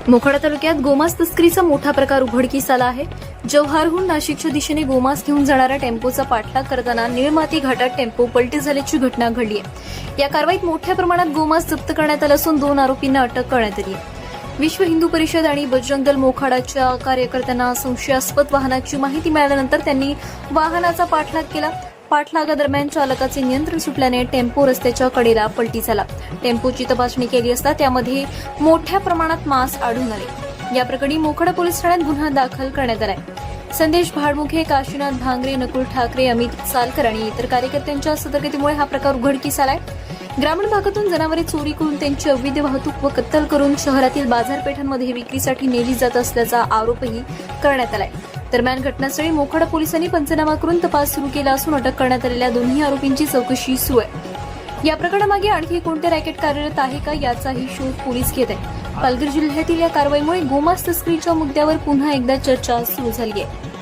मोखाडा तालुक्यात गोमांस तस्करीचा मोठा प्रकार उघडकीस आला आहे। जव्हारहून नाशिकच्या दिशेने गोमांस घेऊन जाणाऱ्या टेम्पोचा पाठलाग करताना निळमाती घाटात टेम्पो पलटी झाल्याची घटना घडली आहे। या कारवाईत मोठ्या प्रमाणात गोमांस जप्त करण्यात आला असून 2 आरोपींना अटक करण्यात आली आहे। विश्व हिंदू परिषद आणि बजरंग दल मोखाडाच्या कार्यकर्त्यांना संशयास्पद वाहनाची माहिती मिळाल्यानंतर त्यांनी वाहनाचा पाठलाग केला। पाठलागादरम्यान चालकाचे नियंत्रण सुटल्याने टेम्पो रस्त्याच्या कडेला पलटी झाला। टेम्पोची तपासणी केली असता त्यामध्ये मोठ्या प्रमाणात मांस आढळून आले। या प्रकरणी मोखाडा पोलीस ठाण्यात गुन्हा दाखल करण्यात आलाय। संदेश भाडमुखे, काशीनाथ भांगरे, नकुल ठाकरे, अमित सालकर आणि इतर कार्यकर्त्यांच्या सतर्कतेमुळे हा प्रकार उघडकीस आलाय। ग्रामीण भागातून जनावरे चोरी करून त्यांची अवैध वाहतूक व कत्तल करून शहरातील बाजारपेठांमध्ये विक्रीसाठी नेली जात असल्याचा आरोपही करण्यात आलाय। दरम्यान घटनास्थळी मोखाडा पोलिसांनी पंचनामा करून तपास सुरू केला असून अटक करण्यात आलेल्या दोन्ही आरोपींची चौकशी सुरू आहे। या प्रकरणामागे आणखी कोणते रॅकेट कार्यरत आहे का याचाही शोध पोलीस घेत आहेत। पालघर जिल्ह्यातील या कारवाईमुळे गोमांस तस्करीच्या मुद्द्यावर पुन्हा एकदा चर्चा सुरू झाली आहे।